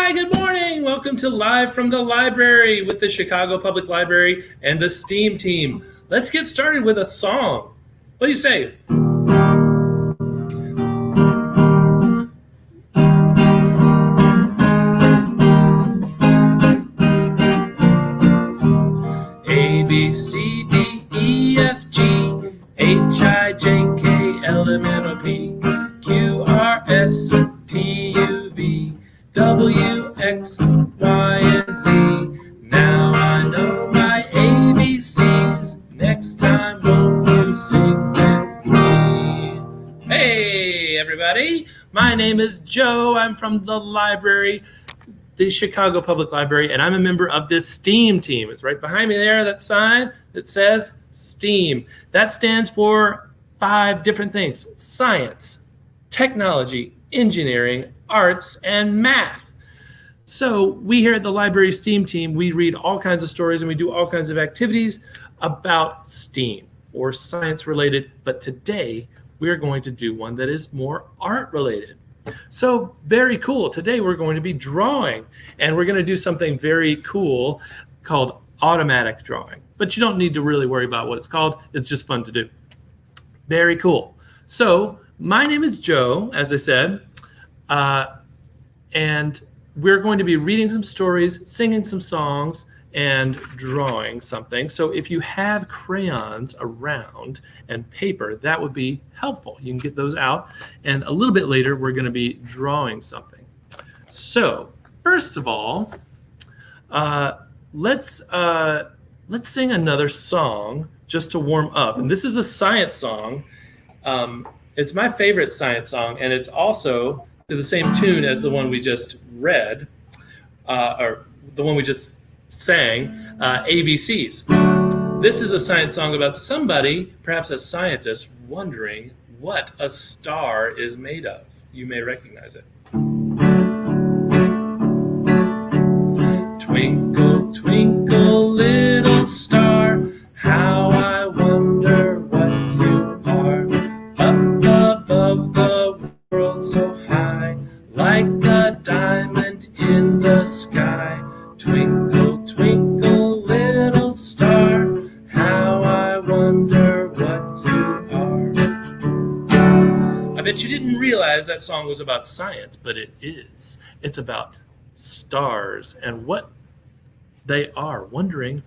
Hi, good morning. Welcome to Live from the Library with the Chicago Public Library and the STEAM team. Let's get started with a song. What do you say? A, B, C, D, E, F, G, H, I, J, K, L, M, N, O, P, Q, R, S, T, U, V, W, X, Y, and Z. Now I know my ABCs. Next time, won't you sing with me? Hey, everybody. My name is Joe. I'm from the library, the Chicago Public Library, and I'm a member of this STEAM team. It's right behind me there, that sign that says STEAM. That stands for 5 different things: science, technology, engineering, arts, and math. So we here at the library STEAM team, we read all kinds of stories and we do all kinds of activities about STEAM or science related. But today we are going to do one that is more art related. So very cool. Today we're going to be drawing, and we're going to do something very cool called automatic drawing. But you don't need to really worry about what it's called. It's just fun to do. Very cool. So my name is Joe, as I said, and we're going to be reading some stories, singing some songs, and drawing something. So if you have crayons around and paper, that would be helpful. You can get those out. And a little bit later, we're going to be drawing something. So first of all, let's sing another song just to warm up. And this is a science song. It's my favorite science song, and it's also to the same tune as the one we just read, or the one we just sang, ABCs. This is a science song about somebody, perhaps a scientist, wondering what a star is made of. You may recognize it. Twinkle, twinkle, little star, how I wonder what you are. Up above the world so high, like a diamond in the sky. Twinkle, twinkle, little star, how I wonder what you are. I bet you didn't realize that song was about science, but it is. It's about stars and what they are, wondering.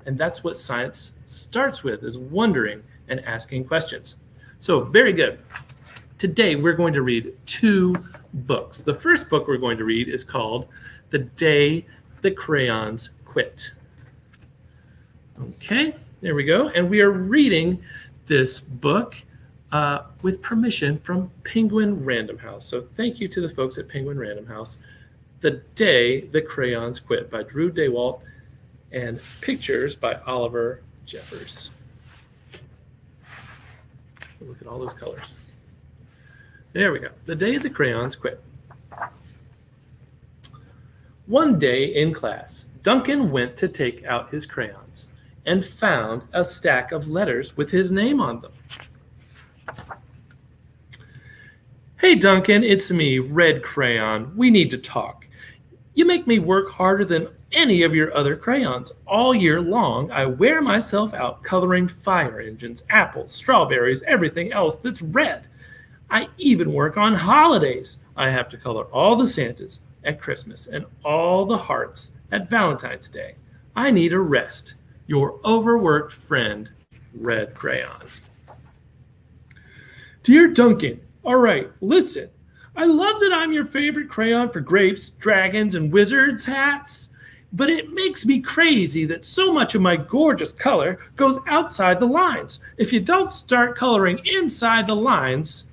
And that's what science starts with, is wondering and asking questions. So very good. Today we're going to read 2 books. The first book we're going to read is called The Day the Crayons Quit. Okay, there we go. And we are reading this book with permission from Penguin Random House. So thank you to the folks at Penguin Random House. The Day the Crayons Quit by Drew DeWalt, and pictures by Oliver Jeffers. Look at all those colors. There we go. The Day the Crayons Quit. One day in class, Duncan went to take out his crayons and found a stack of letters with his name on them. Hey, Duncan, it's me, Red Crayon. We need to talk. You make me work harder than any of your other crayons. All year long, I wear myself out coloring fire engines, apples, strawberries, everything else that's red. I even work on holidays. I have to color all the Santas at Christmas and all the hearts at Valentine's Day. I need a rest. Your overworked friend, Red Crayon. Dear Duncan, all right, listen. I love that I'm your favorite crayon for grapes, dragons, and wizards hats, but it makes me crazy that so much of my gorgeous color goes outside the lines. If you don't start coloring inside the lines,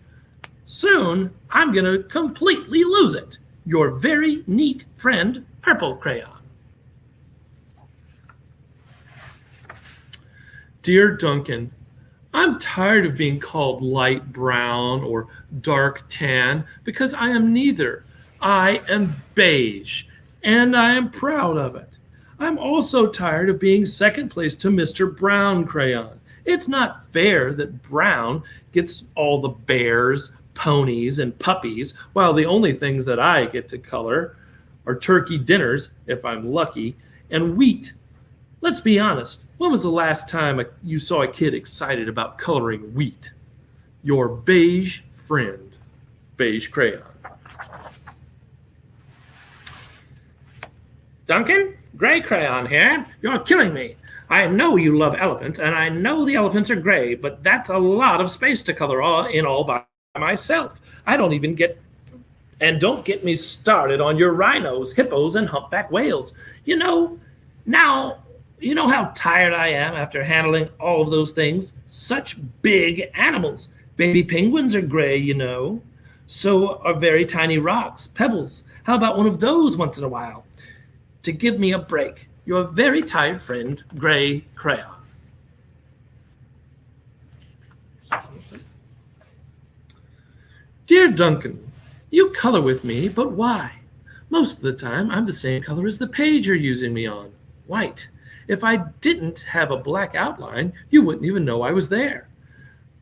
soon I'm going to completely lose it. Your very neat friend, Purple Crayon. Dear Duncan, I'm tired of being called light brown or dark tan because I am neither. I am beige, and I am proud of it. I'm also tired of being second place to Mr. Brown Crayon. It's not fair that Brown gets all the bears, ponies, and puppies, while the only things that I get to color or turkey dinners, if I'm lucky, and wheat. Let's be honest. When was the last time you saw a kid excited about coloring wheat? Your beige friend, beige crayon. Duncan, gray crayon here. You're killing me. I know you love elephants, and I know the elephants are gray, but that's a lot of space to color all by myself. I don't even get. And don't get me started on your rhinos, hippos, and humpback whales. You know, now, you know how tired I am after handling all of those things? Such big animals. Baby penguins are gray, you know. So are very tiny rocks, pebbles. How about one of those once in a while? To give me a break, your very tired friend, Gray Crayon. Dear Duncan, you color with me, but why? Most of the time, I'm the same color as the page you're using me on, white. If I didn't have a black outline, you wouldn't even know I was there.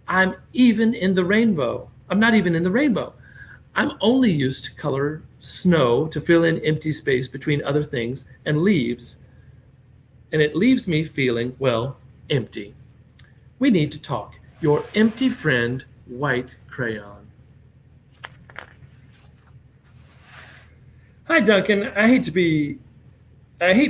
I'm not even in the rainbow. I'm only used to color snow to fill in empty space between other things and leaves, and it leaves me feeling, well, empty. We need to talk. Your empty friend, White Crayon. Hi, Duncan. I hate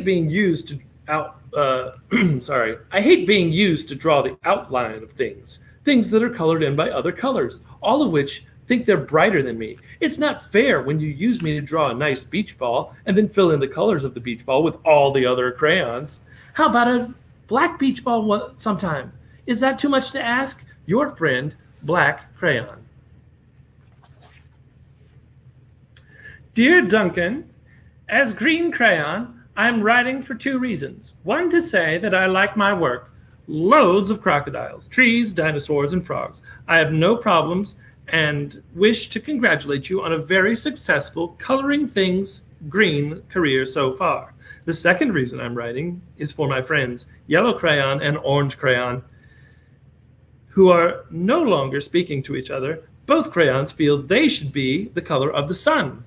being used to I hate being used to draw the outline of things that are colored in by other colors, all of which think they're brighter than me. It's not fair when you use me to draw a nice beach ball and then fill in the colors of the beach ball with all the other crayons. How about a black beach ball sometime? Is that too much to ask? Your friend, Black Crayon. Dear Duncan, as Green Crayon, I'm writing for two reasons. One, to say that I like my work. Loads of crocodiles, trees, dinosaurs, and frogs. I have no problems and wish to congratulate you on a very successful coloring things green career so far. The second reason I'm writing is for my friends, Yellow Crayon and Orange Crayon, who are no longer speaking to each other. Both crayons feel they should be the color of the sun.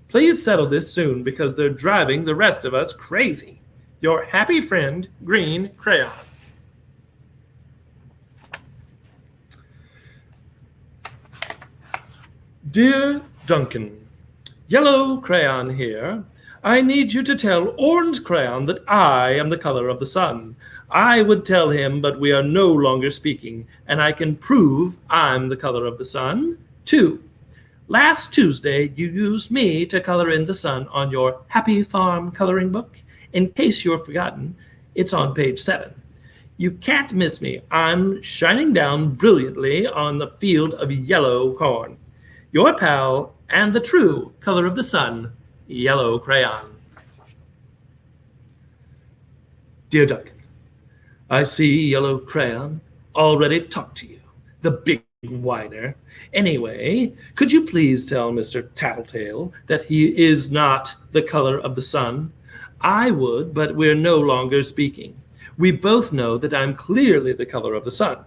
Please settle this soon because they're driving the rest of us crazy. Your happy friend, Green Crayon. Dear Duncan, Yellow Crayon here. I need you to tell Orange Crayon that I am the color of the sun. I would tell him, but we are no longer speaking, and I can prove I'm the color of the sun. 2. Last Tuesday, you used me to color in the sun on your Happy Farm coloring book. In case you've forgotten, it's on page 7. You can't miss me. I'm shining down brilliantly on the field of yellow corn. Your pal and the true color of the sun, Yellow Crayon. Dear Duncan, I see Yellow Crayon already talked to you, the big whiner. Anyway, could you please tell Mr. Tattletale that he is not the color of the sun? I would, but we're no longer speaking. We both know that I'm clearly the color of the sun.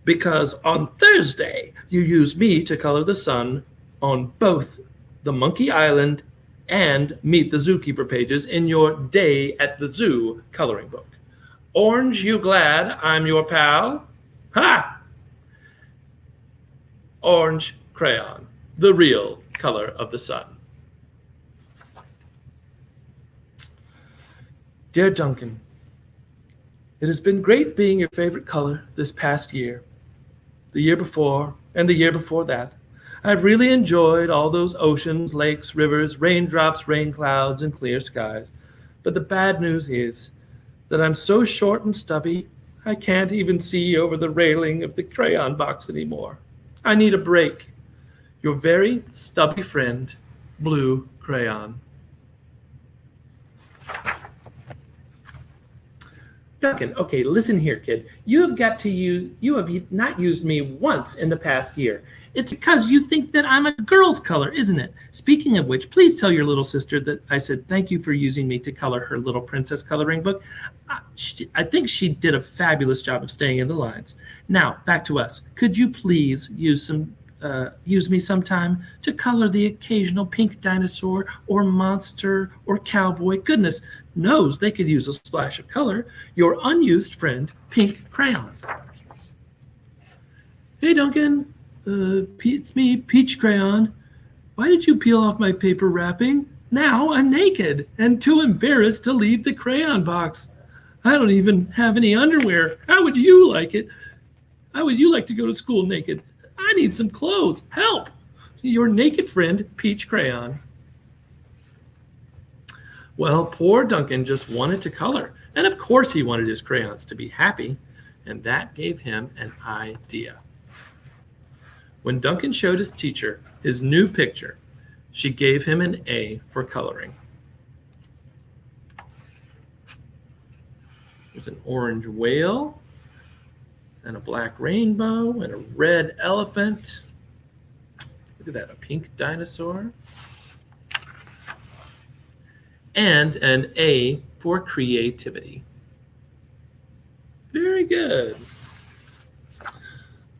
Because on Thursday, you used me to color the sun on both the Monkey Island and Meet the Zookeeper pages in your Day at the Zoo coloring book. Orange, you glad I'm your pal? Ha! Orange Crayon, the real color of the sun. Dear Duncan, it has been great being your favorite color this past year, the year before, and the year before that. I've really enjoyed all those oceans, lakes, rivers, raindrops, rain clouds, and clear skies. But the bad news is that I'm so short and stubby, I can't even see over the railing of the crayon box anymore. I need a break. Your very stubby friend, Blue Crayon. Duncan, okay, listen here, kid. You have not used me once in the past year. It's because you think that I'm a girl's color, isn't it? Speaking of which, please tell your little sister that I said thank you for using me to color her little princess coloring book. I think she did a fabulous job of staying in the lines. Now, back to us. Could you please use some use me sometime to color the occasional pink dinosaur or monster or cowboy. Goodness knows they could use a splash of color. Your unused friend, Pink Crayon. Hey, Duncan. It's me, Peach Crayon. Why did you peel off my paper wrapping? Now I'm naked and too embarrassed to leave the crayon box. I don't even have any underwear. How would you like it? How would you like to go to school naked? I need some clothes. Help! Your naked friend, Peach Crayon. Well, poor Duncan just wanted to color. And of course he wanted his crayons to be happy. And that gave him an idea. When Duncan showed his teacher his new picture, she gave him an A for coloring. There's an orange whale, and a black rainbow, and a red elephant. Look at that, a pink dinosaur. And an A for creativity. Very good.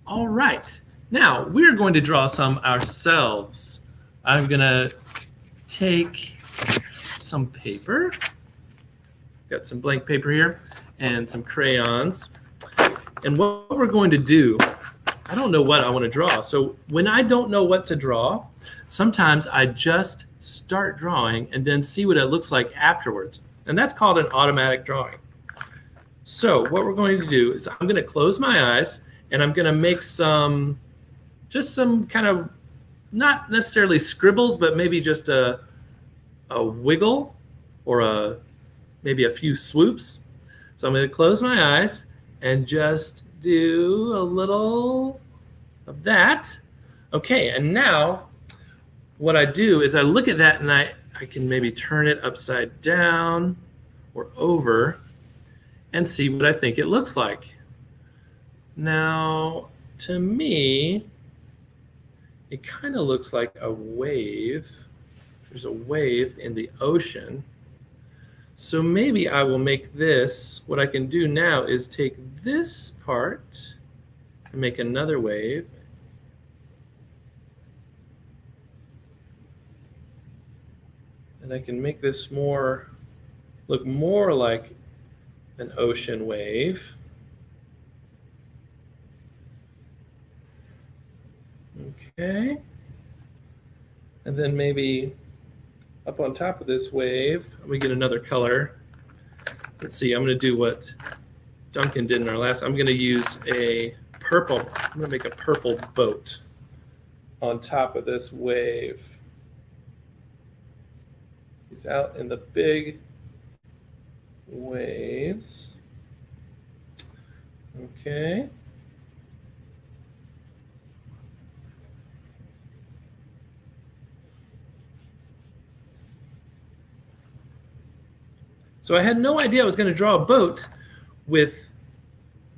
All right. Now, we're going to draw some ourselves. I'm going to take some paper. Got some blank paper here and some crayons. And what we're going to do, I don't know what I want to draw. So when I don't know what to draw, sometimes I just start drawing and then see what it looks like afterwards. And that's called an automatic drawing. So what we're going to do is I'm going to close my eyes and I'm going to make just some kind of, not necessarily scribbles, but maybe just a wiggle or maybe a few swoops. So I'm going to close my eyes and just do a little of that. Okay, and now what I do is I look at that and I can maybe turn it upside down or over and see what I think it looks like. Now, to me, it kind of looks like a wave. There's a wave in the ocean. So maybe I will make this, what I can do now is take this part and make another wave. And I can make this look more like an ocean wave. Okay. And then maybe up on top of this wave, we get another color. Let's see, I'm going to do what Duncan did in our last. I'm going to use a purple. I'm going to make a purple boat on top of this wave. He's out in the big waves. Okay. So I had no idea I was going to draw a boat with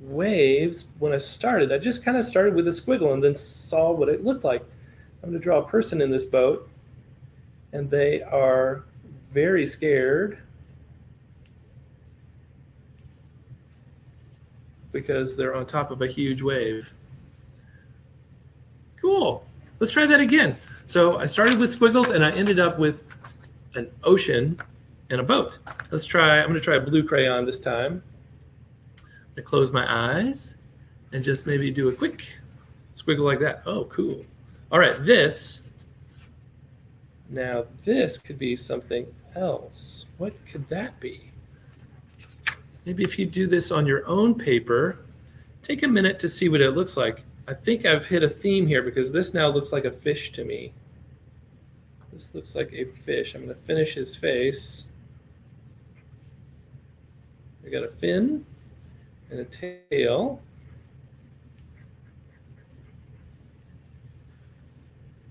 waves when I started. I just kind of started with a squiggle and then saw what it looked like. I'm going to draw a person in this boat, and they are very scared because they're on top of a huge wave. Cool. Let's try that again. So I started with squiggles and I ended up with an ocean and a boat. I'm going to try a blue crayon this time. I'm going to close my eyes and just maybe do a quick squiggle like that. Oh, cool. All right, this could be something else. What could that be? Maybe if you do this on your own paper, take a minute to see what it looks like. I think I've hit a theme here because this now looks like a fish to me. This looks like a fish. I'm going to finish his face. We got a fin and a tail.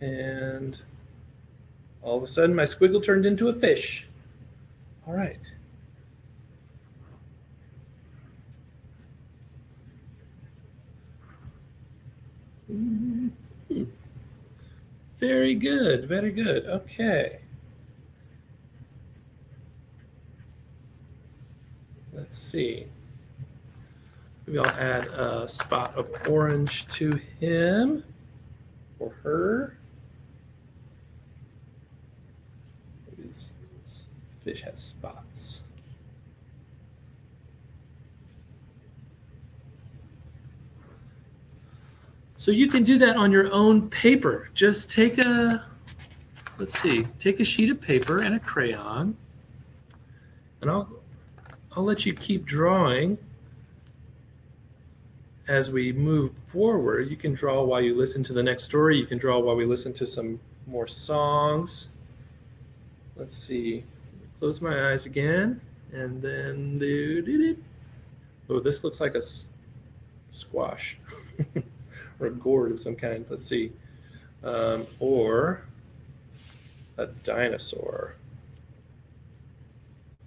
And all of a sudden my squiggle turned into a fish. All right. Very good, very good. Okay. Let's see. Maybe I'll add a spot of orange to him. or her. Maybe this fish has spots. So you can do that on your own paper. Just take take a sheet of paper and a crayon, and I'll let you keep drawing as we move forward. You can draw while you listen to the next story. You can draw while we listen to some more songs. Let's see. Close my eyes again, and then oh, this looks like a squash. Or a gourd of some kind. Let's see. Or a dinosaur.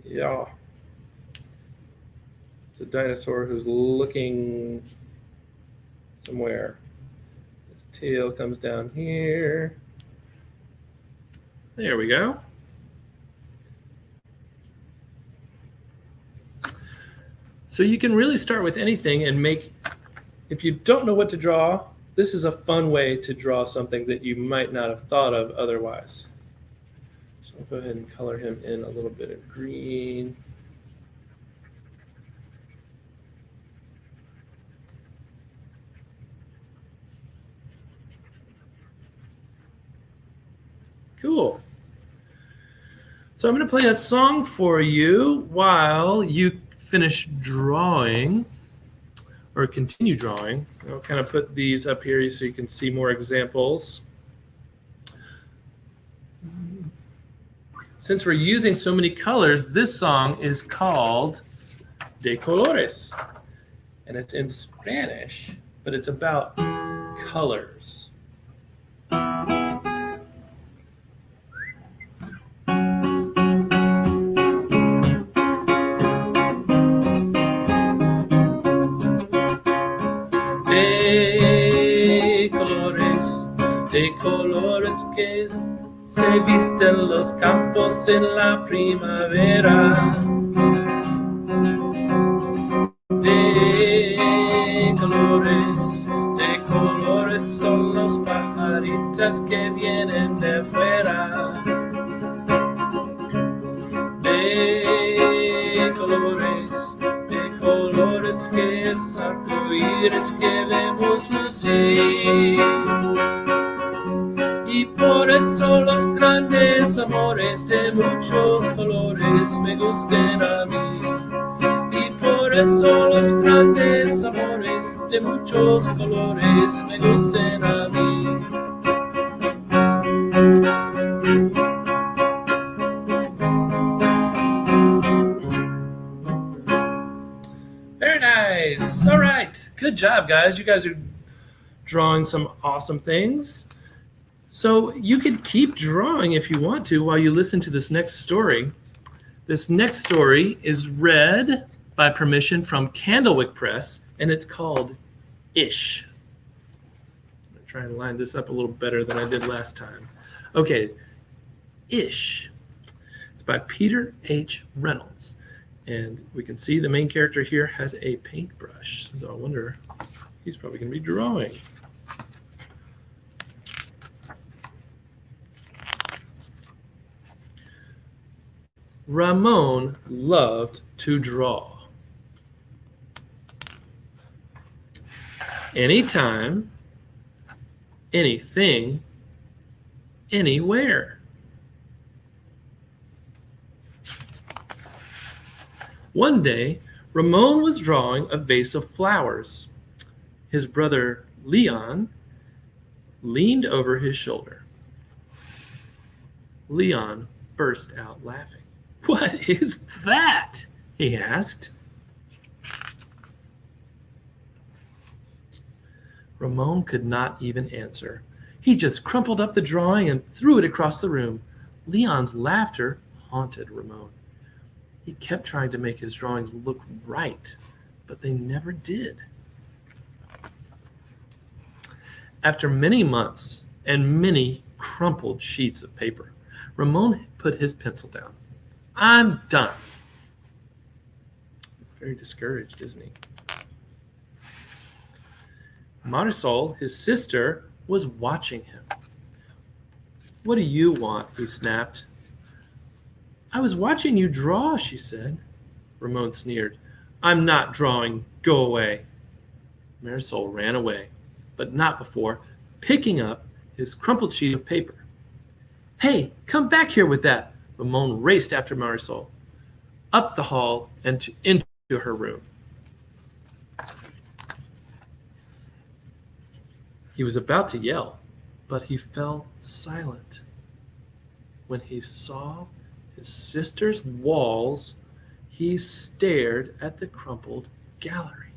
Yeah. It's a dinosaur who's looking somewhere. His tail comes down here. There we go. So you can really start with anything and make. If you don't know what to draw, this is a fun way to draw something that you might not have thought of otherwise. So I'll go ahead and color him in a little bit of green. Cool. So I'm going to play a song for you while you finish drawing. Or continue drawing. I'll kind of put these up here so you can see more examples. Since we're using so many colors, this song is called De Colores. And it's in Spanish, but it's about colors. De colores que se visten los campos en la primavera. De colores son los pajaritas que vienen de fuera. De colores que es arcoíris que vemos lucir. Y por eso los grandes amores de muchos colores me gusten a mí. Y por eso los grandes amores de muchos colores me gusten a mí. Very nice. All right. Good job, guys. You guys are drawing some awesome things. So you could keep drawing if you want to while you listen to this next story. This next story is read by permission from Candlewick Press, and it's called Ish. I'm going to try and line this up a little better than I did last time. Okay, Ish. It's by Peter H. Reynolds. And we can see the main character here has a paintbrush. So I wonder, he's probably going to be drawing. Ramon loved to draw. Anytime, anything, anywhere. One day, Ramon was drawing a vase of flowers. His brother Leon leaned over his shoulder. Leon burst out laughing. "What is that?" he asked. Ramon could not even answer. He just crumpled up the drawing and threw it across the room. Leon's laughter haunted Ramon. He kept trying to make his drawings look right, but they never did. After many months and many crumpled sheets of paper, Ramon put his pencil down. "I'm done." Very discouraged, isn't he? Marisol, his sister, was watching him. "What do you want?" he snapped. "I was watching you draw," she said. Ramon sneered. "I'm not drawing. Go away." Marisol ran away, but not before picking up his crumpled sheet of paper. "Hey, come back here with that!" Ramon raced after Marisol, up the hall and into her room. He was about to yell, but he fell silent when he saw his sister's walls. He stared at the crumpled gallery.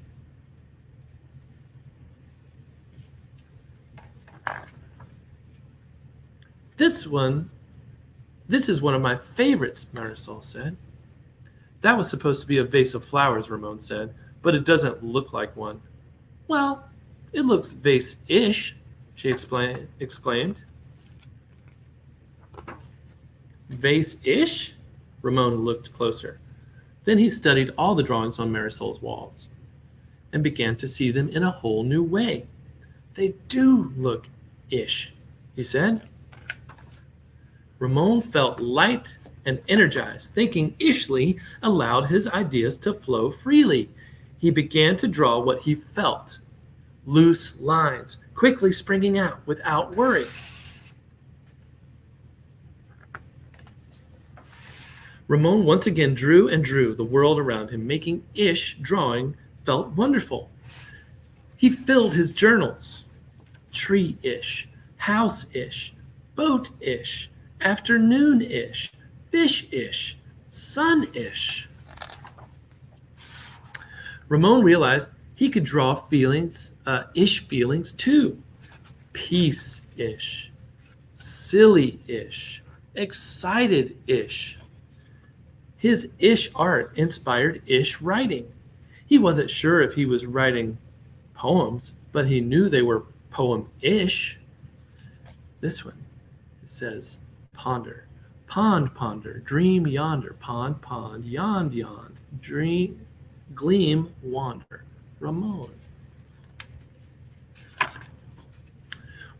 This is one of my favorites," Marisol said. "That was supposed to be a vase of flowers," Ramon said, "but it doesn't look like one." "Well, it looks vase-ish," she exclaimed. "Vase-ish?" Ramon looked closer. Then he studied all the drawings on Marisol's walls and began to see them in a whole new way. "They do look ish," he said. Ramon felt light and energized. Thinking ishly allowed his ideas to flow freely. He began to draw what he felt, loose lines, quickly springing out without worry. Ramon once again drew and drew the world around him, making ish drawing felt wonderful. He filled his journals. Tree-ish, house-ish, boat-ish, afternoon-ish, fish-ish, sun-ish. Ramon realized he could draw ish feelings too. Peace-ish, silly-ish, excited-ish. His ish art inspired ish writing. He wasn't sure if he was writing poems, but he knew they were poem-ish. This one, it says, ponder, pond, ponder, dream yonder, pond, pond, yond, yond, dream, gleam, wander. Ramon.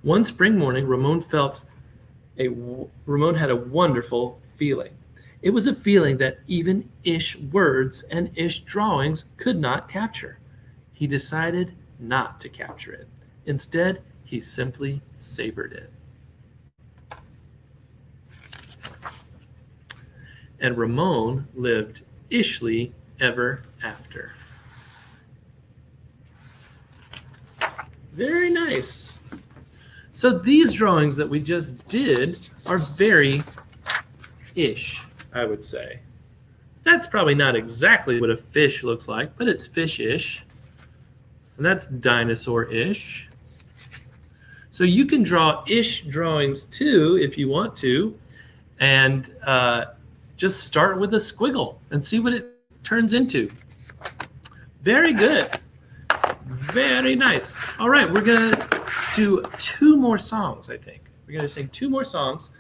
One spring morning, Ramon had a wonderful feeling. It was a feeling that even ish words and ish drawings could not capture. He decided not to capture it. Instead, he simply savored it. And Ramon lived ishly ever after. Very nice. So these drawings that we just did are very ish, I would say. That's probably not exactly what a fish looks like, but it's fish-ish. And that's dinosaur-ish. So you can draw ish drawings too if you want to, and just start with a squiggle and see what it turns into. Very good. Very nice. All right, we're going to do 2 more songs, I think. We're going to sing 2 more songs,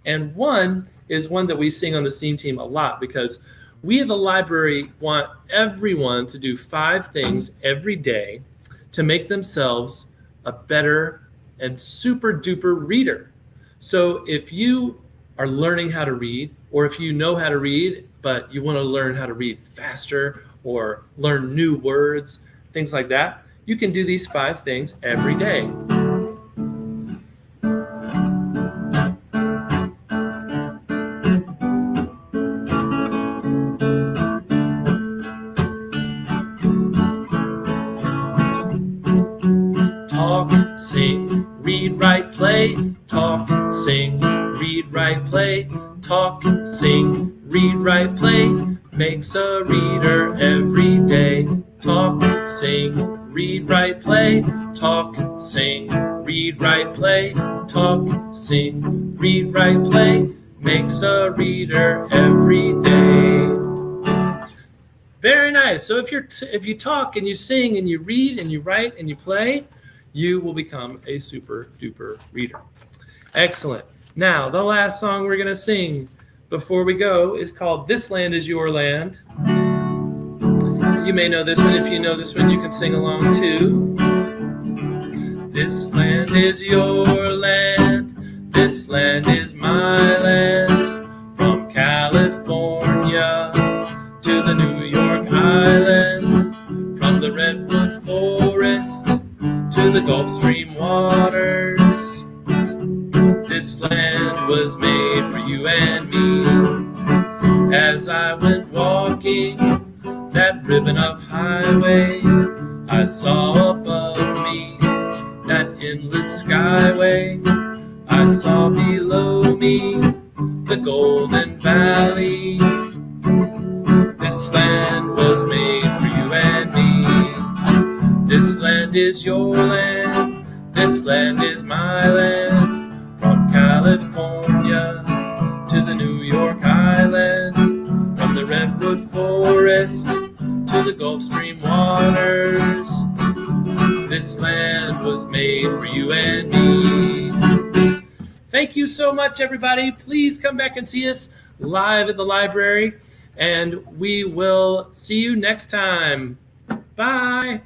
and one is one that we sing on the STEAM team a lot because we at the library want everyone to do 5 things every day to make themselves a better and super duper reader. So if you are learning how to read, or if you know how to read, but you want to learn how to read faster or learn new words, things like that, you can do these 5 things every day. Talk, sing, read, write, play. Talk, sing, read, write, play. Talk, sing, read, write, play. Makes a reader every day. Talk, sing, read, write, play. Talk, sing, read, write, play. Talk, sing, read, write, play. Makes a reader every day. Very nice. So if you talk and you sing and you read and you write and you play, you will become a super duper reader. Excellent. Now, the last song we're going to sing before we go is called This Land Is Your Land. You may know this one. If you know this one, you can sing along too. This land is your land, this land is my land. From California to the New York Island, from the redwood forest to the Gulf Stream waters. This land was made for you and me. As I went walking that ribbon of highway, I saw above me that endless skyway. I saw below me the Golden Valley. This land was made for you and me. This land is your land, this land is my land. From California to the New York Island, from the redwood forest to the Gulf Stream waters. This land was made for you and me. Thank you so much, everybody. Please come back and see us live at the library, and we will see you next time. Bye.